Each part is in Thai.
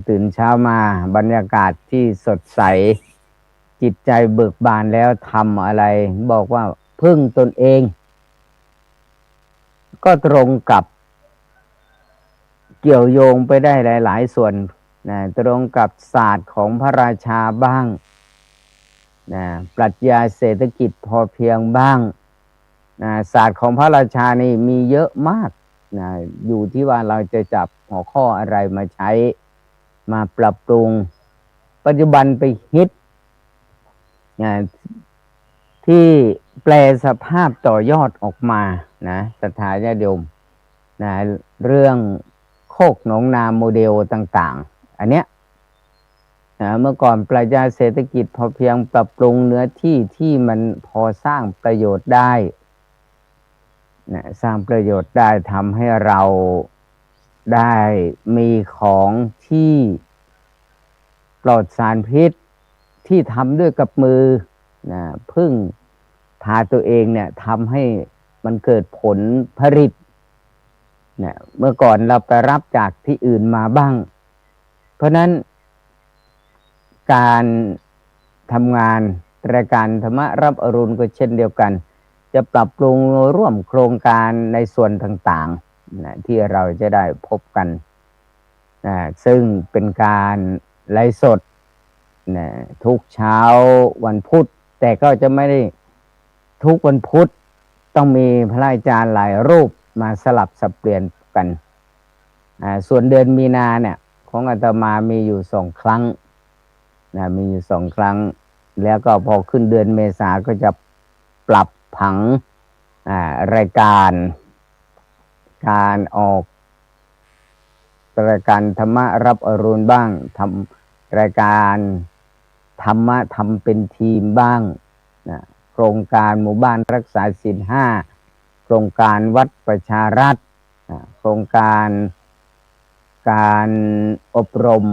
ตื่นเช้ามาบรรยากาศที่สดใสจิตใจเบิกบานแล้วทำอะไรบอกว่าพึ่งตนเองก็ตรงกับเกี่ยวโยงไปได้หลายๆส่วนนะตรงกับศาสตร์ของพระราชาบ้างนะปรัชญาเศรษฐกิจพอเพียงบ้างนะศาสตร์ของพระราชานี่มีเยอะมากนะอยู่ที่ว่าเราจะจับหัวข้ออะไรมาใช้มาปรับปรุงปัจจุบันไปฮิตนะที่แปลสภาพต่อยอดออกมานะศรัทธาญาติโยมนะเรื่องโคกหนองนาโมเดลต่างๆอันเนี้ยนะเมื่อก่อนปรัชญาเศรษฐกิจพอเพียงปรับปรุงเนื้อที่ที่มันพอสร้างประโยชน์ได้นะสร้างประโยชน์ได้ทำให้เราได้มีของที่ปลอดสารพิษที่ทำด้วยกับมือนะพึ่งพาตัวเองเนี่ยทำให้มันเกิดผลผลิตเนี่ยเมื่อก่อนเราไปรับจากที่อื่นมาบ้างเพราะนั้นการทำงานรายการธรรมรับอรุณก็เช่นเดียวกันจะปรับปรุงร่วมโครงการในส่วนต่างๆนะที่เราจะได้พบกันนะซึ่งเป็นการไลฟ์สดนะทุกเช้าวันพุธแต่ก็จะไม่ได้ทุกวันพุธต้องมีพระอาจารย์หลายรูปมาสลับสับเปลี่ยนกันส่วนเดือนมีนาเนี่ยของอาตมามีอยู่2 ครั้งนะมีอยู่2 ครั้งแล้วก็พอขึ้นเดือนเมษาก็จะปรับผังรายการออกรายการธรรมะรับอรุณบ้างทำรายการธรรมะทำเป็นทีมบ้างนะโครงการหมู่บ้านรักษาศีล 5โครงการวัดประชารัฐโครงการอบรม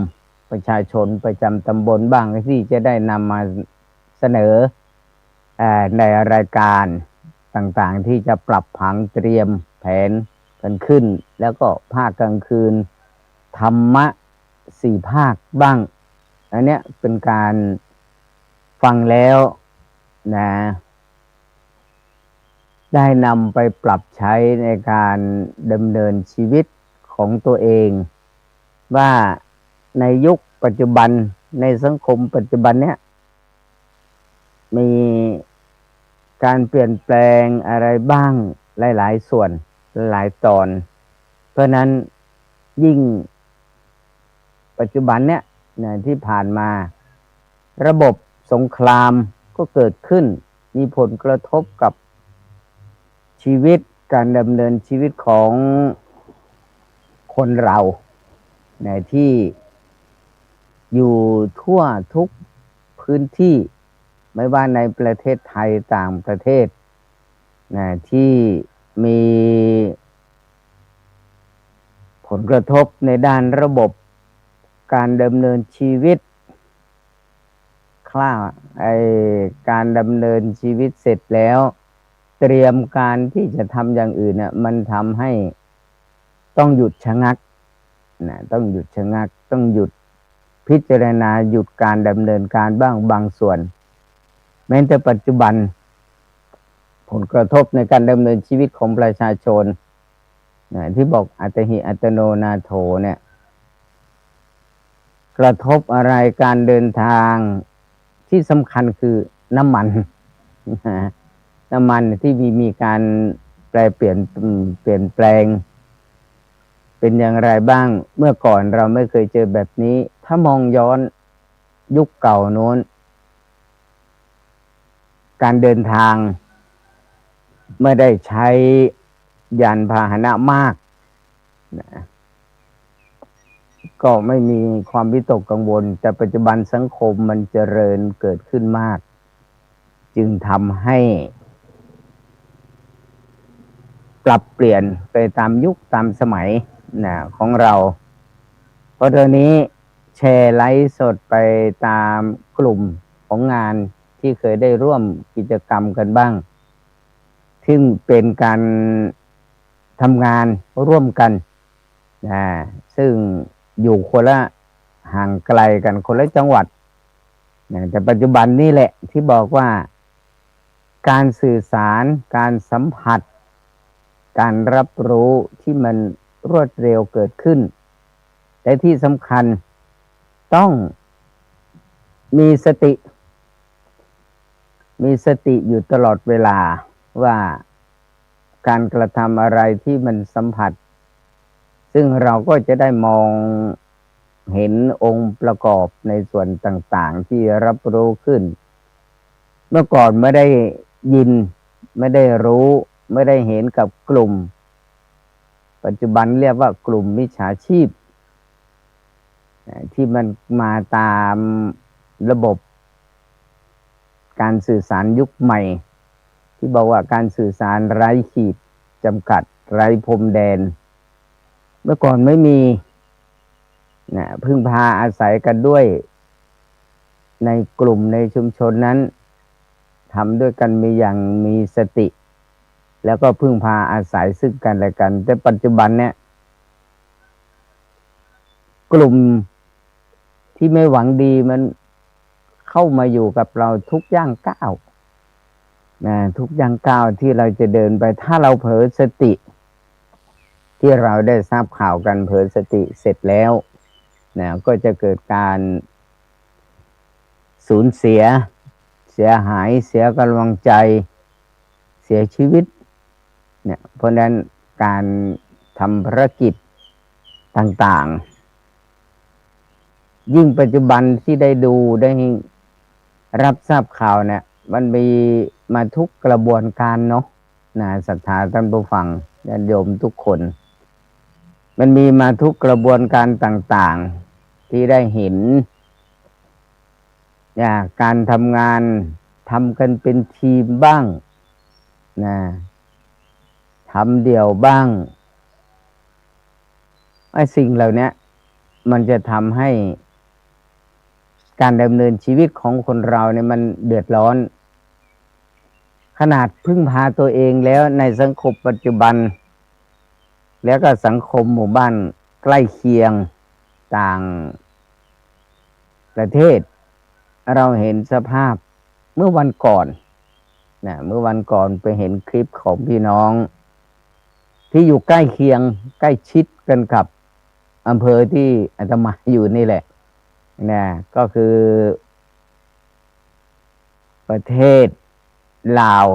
ประชาชนประจำตำบลบ้างที่จะได้นำมาเสนอในรายการต่างๆที่จะปรับผังเตรียมแผนกันขึ้นแล้วก็ภาคกลางคืนธรรมะ4 ภาคบ้างอันเนี้ยเป็นการฟังแล้วนะได้นำไปปรับใช้ในการดำเนินชีวิตของตัวเองว่าในยุคปัจจุบันในสังคมปัจจุบันเนี้ยมีการเปลี่ยนแปลงอะไรบ้างหลายๆส่วนหลายตอนเพราะนั้นยิ่งปัจจุบันเนี้ยที่ผ่านมาระบบสงครามก็เกิดขึ้นมีผลกระทบกับชีวิตการดำเนินชีวิตของคนเราที่อยู่ทั่วทุกพื้นที่ไม่ว่าในประเทศไทยต่างประเทศที่มีผลกระทบในด้านระบบการดำเนินชีวิตการดำเนินชีวิตเสร็จแล้วเตรียมการที่จะทำอย่างอื่นมันทำให้ต้องหยุดชะงักต้องหยุดชะงักต้องหยุดพิจารณาหยุดการดำเนินการบ้างบางส่วนแม้แต่ปัจจุบันผลกระทบในการดำเนินชีวิตของประชาชนที่บอกอัตหิอัตโนนาโถเนี่ยกระทบอะไรการเดินทางที่สำคัญคือน้ำมันที่มีการเปลี่ยนแปลงเป็นอย่างไรบ้างเมื่อก่อนเราไม่เคยเจอแบบนี้ถ้ามองย้อนยุคเก่าโน้นการเดินทางไม่ได้ใช้ยานพาหนะมากก็ไม่มีความวิตกกังวลแต่ปัจจุบันสังคมมันเจริญเกิดขึ้นมากจึงทำให้ปรับเปลี่ยนไปตามยุคตามสมัยของเราเพราะเดี๋ยวนี้แชร์ไลฟ์สดไปตามกลุ่มของงานที่เคยได้ร่วมกิจกรรมกันบ้างซึ่งเป็นการทำงานร่วมกันซึ่งอยู่คนละ ห่างไกลกันคนละจังหวัดแต่ปัจจุบันนี่แหละที่บอกว่าการสื่อสารการสัมผัสการรับรู้ที่มันรวดเร็วเกิดขึ้นและที่สำคัญต้องมีสติอยู่ตลอดเวลาว่าการกระทำอะไรที่มันสัมผัสซึ่งเราก็จะได้มองเห็นองค์ประกอบในส่วนต่างๆที่รับรู้ขึ้นเมื่อก่อนไม่ได้ยินไม่ได้รู้ไม่ได้เห็นกับกลุ่มปัจจุบันเรียกว่ากลุ่มมิจฉาชีพที่มันมาตามระบบการสื่อสารยุคใหม่ที่บอกว่าการสื่อสารไร้ขีดจำกัดไร้พรมแดนเมื่อก่อนไม่มีพึ่งพาอาศัยกันด้วยในกลุ่มในชุมชนนั้นทำด้วยกันมีอย่างมีสติแล้วก็พึ่งพาอาศัยซึ่งกันและกันแต่ปัจจุบันเนี่ยกลุ่มที่ไม่หวังดีมันเข้ามาอยู่กับเราทุกย่างก้าวทุกย่างก้าวที่เราจะเดินไปถ้าเราเผลอสติที่เราได้ทราบข่าวกันเผลอสติเสร็จแล้วก็จะเกิดการสูญเสียหายเสียกำลังใจเสียชีวิตเพราะนั้นการทำภารกิจต่างๆยิ่งปัจจุบันที่ได้ดูได้รับทราบข่าวมันมีมาทุกกระบวนการเนาะศรัทธาท่านผู้ฟังญาติโยมทุกคนมันมีมาทุกกระบวนการต่างๆที่ได้เห็นการทำงานทำกันเป็นทีมบ้างทำเดี่ยวบ้างไอ้สิ่งเหล่านี้มันจะทำให้การดำเนินชีวิตของคนเราเนี่ยมันเดือดร้อนขนาดพึ่งพาตัวเองแล้วในสังคมปัจจุบันแล้วก็สังคมหมู่บ้านใกล้เคียงต่างประเทศเราเห็นสภาพเมื่อวันก่อนเมื่อวันก่อนไปเห็นคลิปของพี่น้องที่อยู่ใกล้เคียงใกล้ชิดกันกับอำเภอที่อาตมาอยู่นี่แหละก็คือประเทศลาว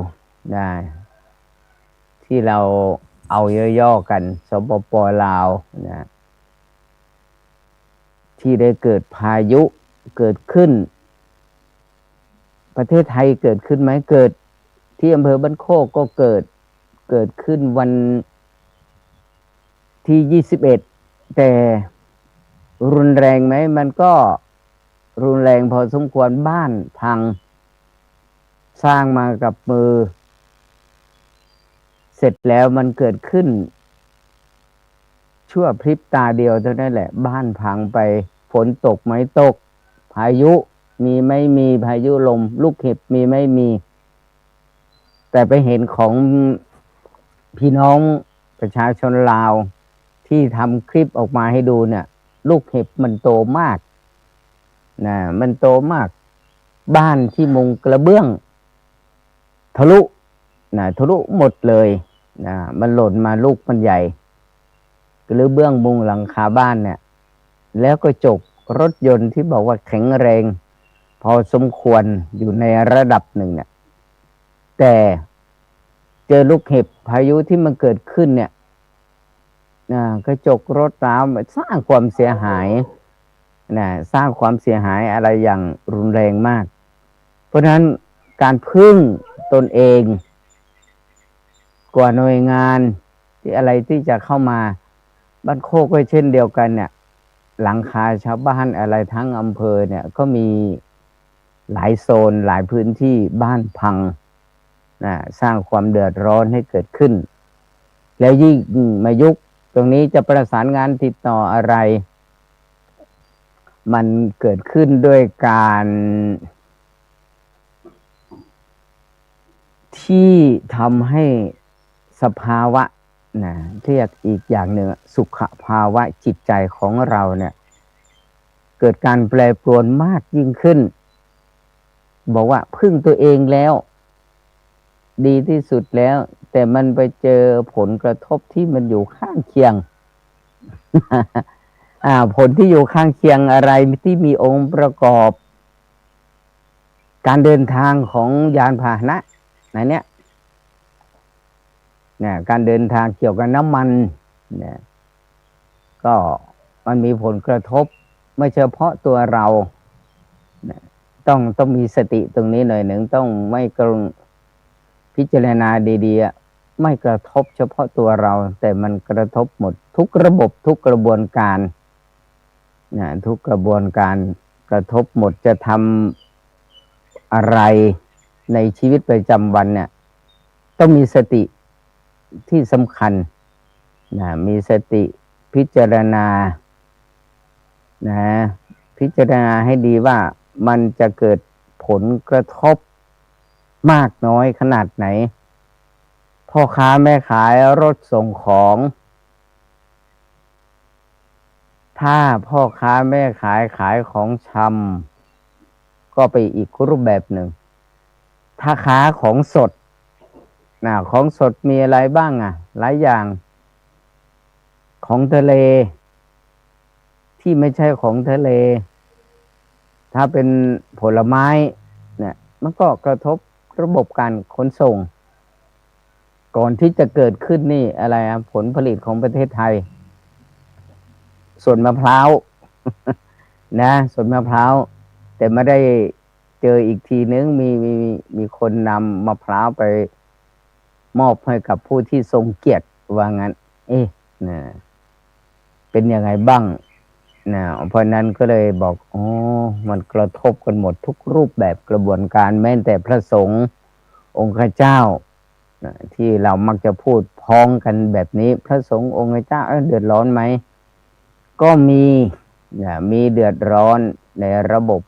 ที่เราเอาย่อๆกันสปป.ลาวที่ได้เกิดพายุเกิดขึ้นประเทศไทยเกิดขึ้นไหมเกิดที่อำเภอบ้านโคกก็เกิดขึ้นวันที่21แต่รุนแรงไหมมันก็รุนแรงพอสมควรบ้านพังสร้างมากับมือเสร็จแล้วมันเกิดขึ้นชั่วพริบตาเดียวเท่านั้นแหละบ้านพังไปฝนตกไหมตกพายุมีไม่มีพายุลมลูกเห็บมีไม่มีแต่ไปเห็นของพี่น้องประชาชนลาวที่ทำคลิปออกมาให้ดูลูกเห็บมันโตมากมันโตมากบ้านที่มุงกระเบื้องทะลุหมดเลยมันหล่นมาลูกมันใหญ่กระเบื้องมุงหลังคาบ้านแล้วก็จกรถยนต์ที่บอกว่าแข็งแรงพอสมควรอยู่ในระดับหนึ่งแต่เจอลูกเห็บพายุที่มันเกิดขึ้นกระจกรถร้าวสร้างความเสียหายสร้างความเสียหายอะไรอย่างรุนแรงมากเพราะฉะนั้นการพึ่งตนเองกว่าหน่วยงานที่อะไรที่จะเข้ามาบ้านโคกก็เช่นเดียวกันหลังคาชาวบ้านอะไรทั้งอำเภอก็มีหลายโซนหลายพื้นที่บ้านพังสร้างความเดือดร้อนให้เกิดขึ้นแล้วยิ่งมายุคตรงนี้จะประสานงานติดต่ออะไรมันเกิดขึ้นด้วยการที่ทำให้สภาวะเรียกอีกอย่างหนึ่งสุขภาวะจิตใจของเรา เกิดการแปรปรวนมากยิ่งขึ้นบอกว่าพึ่งตัวเองแล้วดีที่สุดแล้วแต่มันไปเจอผลกระทบที่มันอยู่ข้างเคียง ผลที่อยู่ข้างเคียงอะไรที่มีองค์ประกอบการเดินทางของยานพาหนะเนี่ยการเดินทางเกี่ยวกับน้ำมันเนี่ยก็มันมีผลกระทบไม่เฉพาะตัวเราต้องมีสติตรงนี้หน่อยหนึ่งต้องไม่กรุงพิจารณาดีๆไม่กระทบเฉพาะตัวเราแต่มันกระทบหมดทุกระบบทุกกระบวนการทุกกระบวนการกระทบหมดจะทำอะไรในชีวิตประจำวันเนี่ยต้องมีสติที่สำคัญมีสติพิจารณาพิจารณาให้ดีว่ามันจะเกิดผลกระทบมากน้อยขนาดไหนพ่อค้าแม่ขายรถส่งของถ้าพ่อค้าแม่ขายของชำก็ไปอีกรูปแบบหนึ่งถ้าค้าของสดของสดมีอะไรบ้างหลายอย่างของทะเลที่ไม่ใช่ของทะเลถ้าเป็นผลไม้เนี่ยมันก็กระทบระบบการขนส่งก่อนที่จะเกิดขึ้นนี่อะไรผลผลิตของประเทศไทยส่วนมะพร้าวส่วนมะพร้าวแต่ไม่ได้เจออีกทีนึงมีคนนำมะพร้าวไปมอบให้กับผู้ที่ทรงเกียรติว่างั้นเป็นยังไงบ้างเพราะนั้นก็เลยบอกมันกระทบกันหมดทุกรูปแบบกระบวนการแม้แต่พระสงฆ์องค์เจ้าที่เรามักจะพูดพ้องกันแบบนี้พระสงฆ์องค์เจ้าเดือดร้อนไหมก็มีเดือดร้อนในระบบ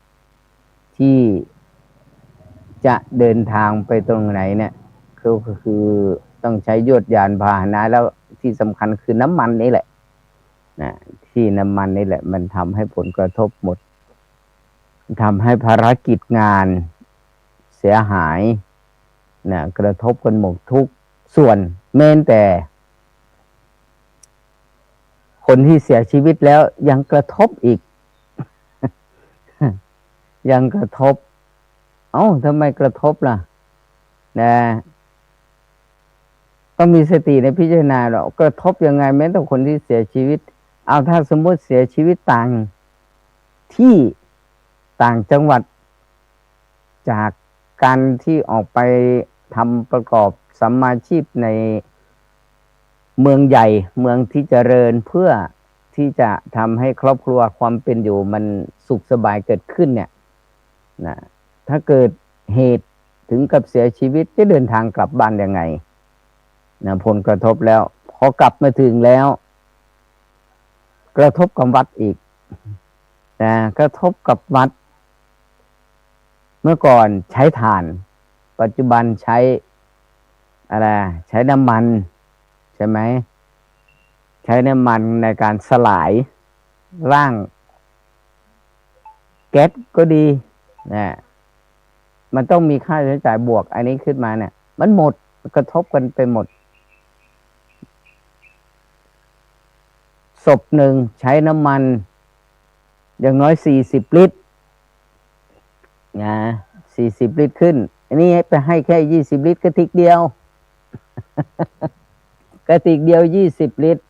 ที่จะเดินทางไปตรงไหนเนี่ยคือต้องใช้ยวดยานพาหนะแล้วที่สำคัญคือน้ำมันนี่แหละที่น้ำมันนี่แหละมันทำให้ผลกระทบหมดทำให้ภารกิจงานเสียหายกระทบกันหมดทุกส่วนแม้แต่คนที่เสียชีวิตแล้วยังกระทบอีก ยังกระทบทำไมกระทบล่ะต้องมีสติในพิจารณาหรอกกระทบยังไงแม้แต่คนที่เสียชีวิตถ้าสมมติเสียชีวิตต่างที่ต่างจังหวัดจากการที่ออกไปทำประกอบสัมมาชีพในเมืองใหญ่เมืองที่เจริญเพื่อที่จะทำให้ครอบครัวความเป็นอยู่มันสุขสบายเกิดขึ้นเนี่ยถ้าเกิดเหตุถึงกับเสียชีวิตจะเดินทางกลับบ้านยังไงผลกระทบแล้วพอกลับมาถึงแล้วกระทบกับวัดอีกกระทบกับวัดเมื่อก่อนใช้ถ่านปัจจุบันใช้อะไรใช้น้ำมันใช่ไหมใช้น้ำมันในการสลายร่างแก๊สก็ดีมันต้องมีค่าใช้จ่ายบวกอันนี้ขึ้นมาเนี่ยมันหมดกระทบกันไปหมดศพหนึ่งใช้น้ำมันอย่างน้อย40 ลิตร40 ลิตรขึ้นอันนี้ไปให้แค่20 ลิตรกระติกเดียว กระติกเดียว20 ลิตร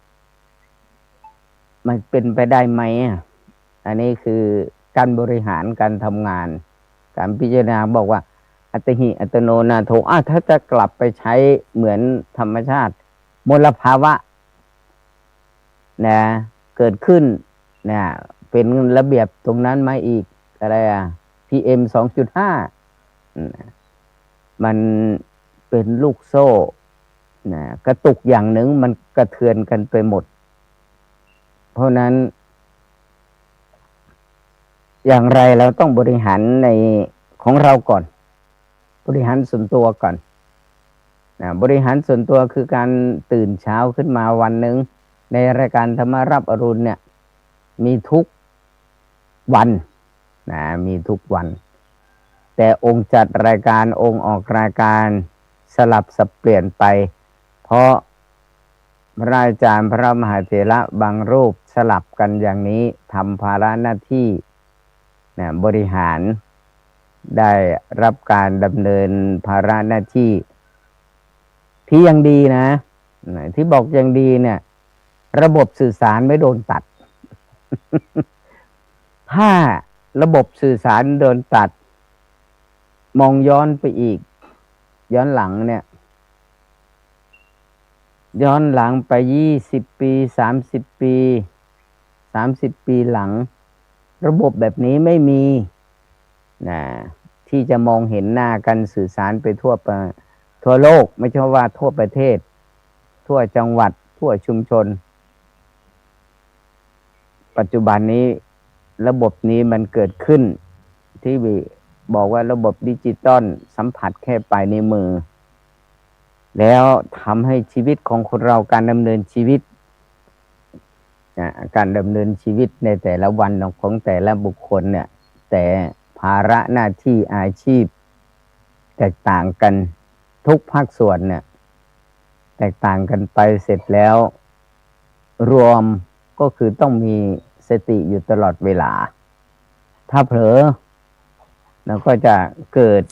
มันเป็นไปได้ไหมอันนี้คือการบริหารการทำงานการพิจารณาบอกว่าอัตหิอัตโนนาโถถ้าจะกลับไปใช้เหมือนธรรมชาติมลภาวะเกิดขึ้นเป็นระเบียบตรงนั้นมาอีกอะไรPM 2.5มันเป็นลูกโซ่กระตุกอย่างหนึ่งมันกระเทือนกันไปหมดเพราะนั้นอย่างไรเราต้องบริหารในของเราก่อนบริหารส่วนตัวก่อนบริหารส่วนตัวคือการตื่นเช้าขึ้นมาวันหนึ่งในรายการธรรมรับอรุณเนี่ยมีทุกข์ วันนะมีทุกวันแต่องค์จัดรายการองค์ออกรายการสลับสับเปลี่ยนไปเพราะพระอาจารย์พระมหาเถระบางรูปสลับกันอย่างนี้ทำภาระหน้าที่นะบริหารได้รับการดำเนินภาระหน้าที่ที่ยังดีนะที่บอกยังดีเนี่ยระบบสื่อสารไม่โดนตัด ถ้าระบบสื่อสารโดนตัดมองย้อนไปอีกย้อนหลังเนี่ยย้อนหลังไป20 ปี30 ปีหลังระบบแบบนี้ไม่มีนะที่จะมองเห็นหน้ากันสื่อสารไปทั่วโลกไม่ใช่ว่าทั่วประเทศทั่วจังหวัดทั่วชุมชนปัจจุบันนี้ระบบนี้มันเกิดขึ้นที่บอกว่าระบบดิจิตอลสัมผัสแค่ปลายนิ้วมือแล้วทำให้ชีวิตของคนเราการดำเนินชีวิตการดำเนินชีวิตในแต่ละวันของแต่ละบุคคลเนี่ยแต่ภาระหน้าที่อาชีพแตกต่างกันทุกภาคส่วนเนี่ยแตกต่างกันไปเสร็จแล้วรวมก็คือต้องมีสติอยู่ตลอดเวลาถ้าเผลอเราก็จะเกิด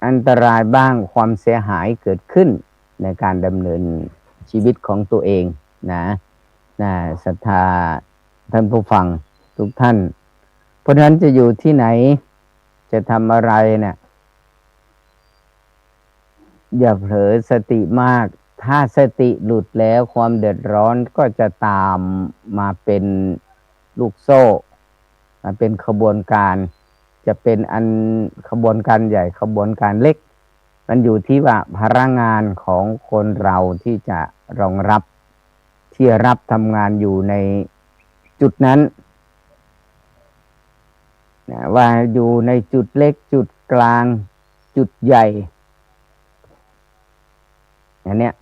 อันตรายบ้างความเสียหายเกิดขึ้นในการดำเนินชีวิตของตัวเองนะศรัทธาท่านผู้ฟังทุกท่านเพราะฉะนั้นจะอยู่ที่ไหนจะทำอะไรเนี่ยอย่าเผลอสติมากถ้าสติหลุดแล้วความเดือดร้อนก็จะตามมาเป็นลูกโซ่มาเป็นขบวนการจะเป็นขบวนการใหญ่ขบวนการเล็กมันอยู่ที่ว่าพลังงานของคนเราที่จะรองรับที่รับทำงานอยู่ในจุดนั้นว่าอยู่ในจุดเล็กจุดกลางจุดใหญ่อันเนี้ย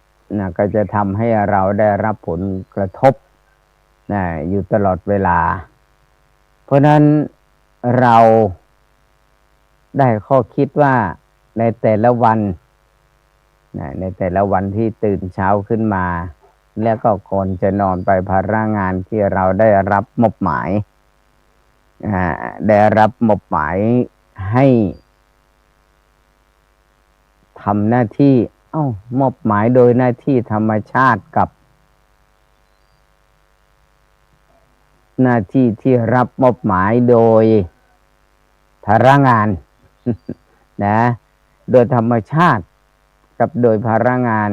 ก็จะทำให้เราได้รับผลกระทบอยู่ตลอดเวลาเพราะนั้นเราได้ข้อคิดว่าในแต่ละวันในแต่ละวันที่ตื่นเช้าขึ้นมาแล้วก็ก่อนจะนอนไปภาระงานที่เราได้รับมอบหมายได้รับมอบหมายให้ทำหน้าที่มอบหมายโดยหน้าที่ธรรมชาติกับหน้าที่ที่รับมอบหมายโดยภาระงานนะโดยธรรมชาติกับโดยภาระงาน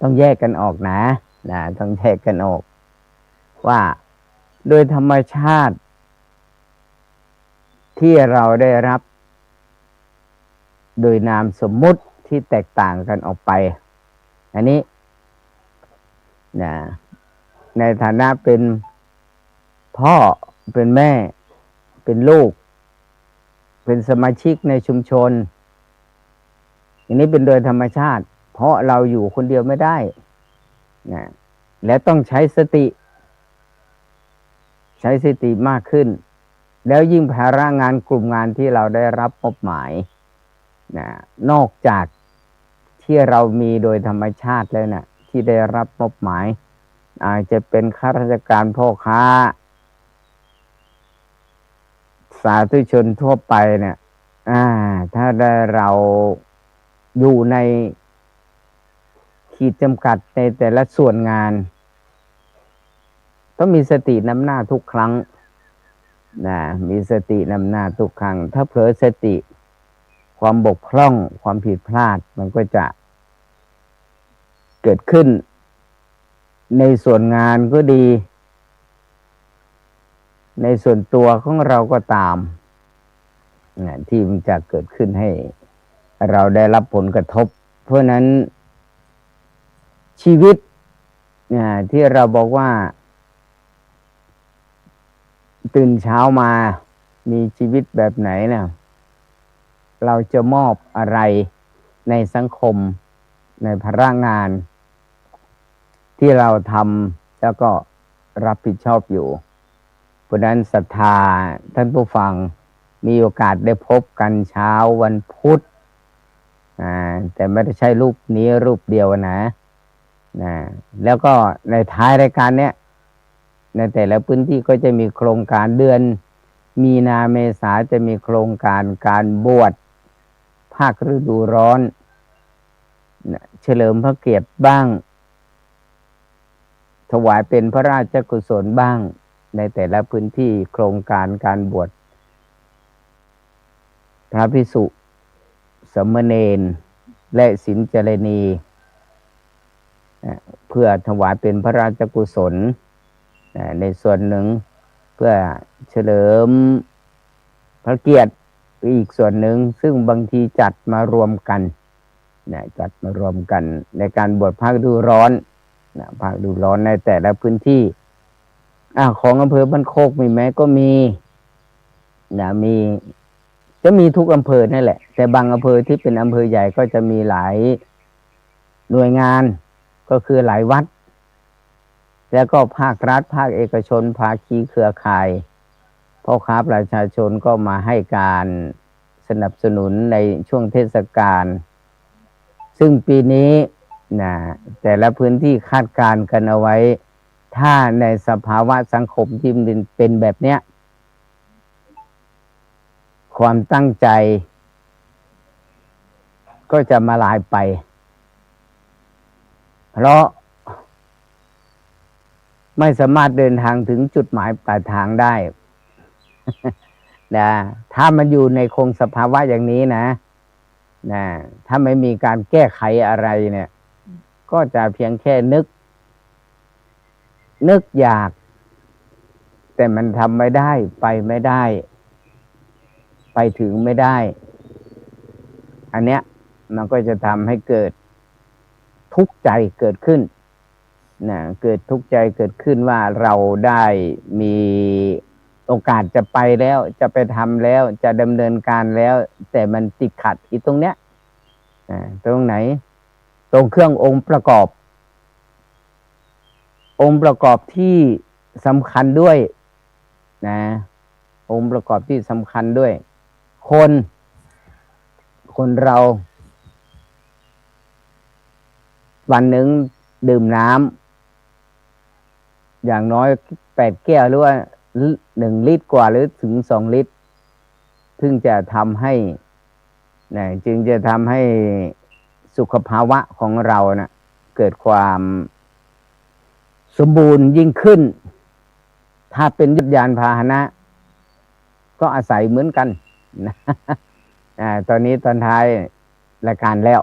ต้องแยกกันออกนะต้องแยกกันออกว่าโดยธรรมชาติที่เราได้รับโดยนามสมมุติที่แตกต่างกันออกไปอันนี้ในฐานะเป็นพ่อเป็นแม่เป็นลูกเป็นสมาชิกในชุมชนอย่างนี้เป็นโดยธรรมชาติเพราะเราอยู่คนเดียวไม่ได้และต้องใช้สติมากขึ้นแล้วยิ่งภาระงานกลุ่มงานที่เราได้รับมอบหมายนอกจากที่เรามีโดยธรรมชาติแล้วที่ได้รับมอบหมายอาจจะเป็นข้าราชการพ่อค้าสาธุชนทั่วไปถ้าได้เราอยู่ในขีดจำกัดในแต่ละส่วนงานต้องมีสตินำหน้าทุกครั้งมีสตินำหน้าทุกครั้งถ้าเผลอสติความบกพร่องความผิดพลาดมันก็จะเกิดขึ้นในส่วนงานก็ดีในส่วนตัวของเราก็ตามที่มันจะเกิดขึ้นให้เราได้รับผลกระทบเพราะนั้นชีวิตที่เราบอกว่าตื่นเช้ามามีชีวิตแบบไหนเราจะมอบอะไรในสังคมในภาระงานที่เราทำแล้วก็รับผิดชอบอยู่ เพราะนั้นศรัทธาท่านผู้ฟังมีโอกาสได้พบกันเช้าวันพุธแต่ไม่ได้ใช่รูปนี้รูปเดียวนะแล้วก็ในท้ายรายการเนี้ยในแต่ละพื้นที่ก็จะมีโครงการเดือนมีนาเมษาจะมีโครงการการบวชภาคฤดูร้อนเฉลิมพระเกียรติบ้างถวายเป็นพระราชกุศลบ้างในแต่ละพื้นที่โครงการการบวชพระภิกษุสามเณรและศิลจารณีเพื่อถวายเป็นพระราชกุศลในส่วนหนึ่งเพื่อเฉลิมพระเกียรติอีกส่วนหนึ่งซึ่งบางทีจัดมารวมกันจัดมารวมกันในการบวชภาคฤดูร้อนภาคฤดูร้อนในแต่ละพื้นที่ของอำเภอบ้านโคกมีไหมก็มีมีจะมีทุกอำเภอนั่นแหละแต่บางอำเภอที่เป็นอำเภอใหญ่ก็จะมีหลายหน่วยงานก็คือหลายวัดแล้วก็ภาครัฐภาคเอกชนภาคีเครือข่ายพ่อค้าประชาชนก็มาให้การสนับสนุนในช่วงเทศกาลซึ่งปีนี้แต่ละพื้นที่คาดการณ์กันเอาไว้ถ้าในสภาวะสังคมที่มันเป็นแบบเนี้ยความตั้งใจก็จะมาลายไปเพราะไม่สามารถเดินทางถึงจุดหมายปลายทางได้ถ้ามันอยู่ในคงสภาวะอย่างนี้นะถ้าไม่มีการแก้ไขอะไรเนี่ยก็จะเพียงแค่นึกอยากแต่มันทำไม่ได้ไปไม่ได้ไปถึงไม่ได้อันเนี้ยมันก็จะทำให้เกิดทุกข์ใจเกิดขึ้นเกิดทุกข์ใจเกิดขึ้นว่าเราได้มีโอกาสจะไปแล้วจะไปทำแล้วจะดำเนินการแล้วแต่มันติดขัดอีกตรงเนี้ยตรงไหนตรงเครื่ององค์ประกอบที่สำคัญด้วยองค์ประกอบที่สำคัญด้วยคนเราวันหนึ่งดื่มน้ำอย่างน้อย8 แก้วหรือว่า1 ลิตรกว่าหรือถึง2 ลิตรจึงจะทำให้สุขภาวะของเราเกิดความสมบูรณ์ยิ่งขึ้นถ้าเป็นยานพาหนะก็อาศัยเหมือนกันตอนนี้ตอนท้ายรายการแล้ว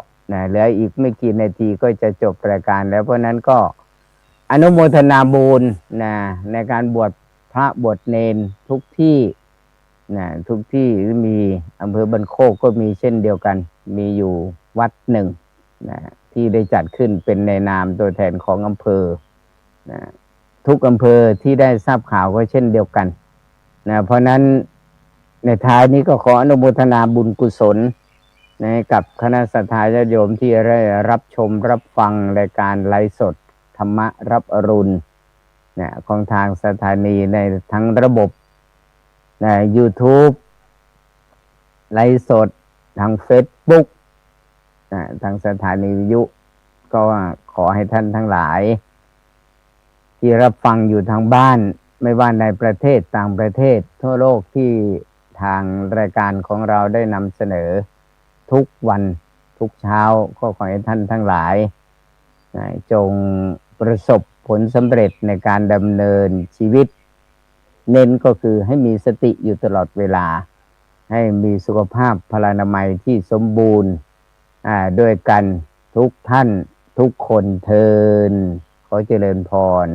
เหลืออีกไม่กี่นาทีก็จะจบรายการแล้วเพราะนั้นก็อนุโมทนาบุญในการบวชพระบวชเณรทุกที่ทุกที่มีอำเภอบ้านโคกก็มีเช่นเดียวกันมีอยู่วัดหนึ่งที่ได้จัดขึ้นเป็นในนามตัวแทนของอำเภอทุกอำเภอที่ได้ทราบข่าวก็เช่นเดียวกันเพราะนั้นในท้ายนี้ก็ขออนุโมทนาบุญกุศลกับคณะสัตยาญาติโยมที่ได้รับชมรับฟังรายการไลฟ์สดธรรมะรับอรุณของทางสถานีในทั้งระบบYouTube ไลฟ์สดทาง Facebook ทางสถานีวิทยุก็ขอให้ท่านทั้งหลายที่รับฟังอยู่ทางบ้านไม่ว่าในประเทศต่างประเทศทั่วโลกที่ทางรายการของเราได้นำเสนอทุกวันทุกเช้าก็ขอให้ท่านทั้งหลายจงประสบผลสำเร็จในการดำเนินชีวิตเน้นก็คือให้มีสติอยู่ตลอดเวลาให้มีสุขภาพพลานามัยที่สมบูรณ์ด้วยกันทุกท่านทุกคนเทินขอเจริญพร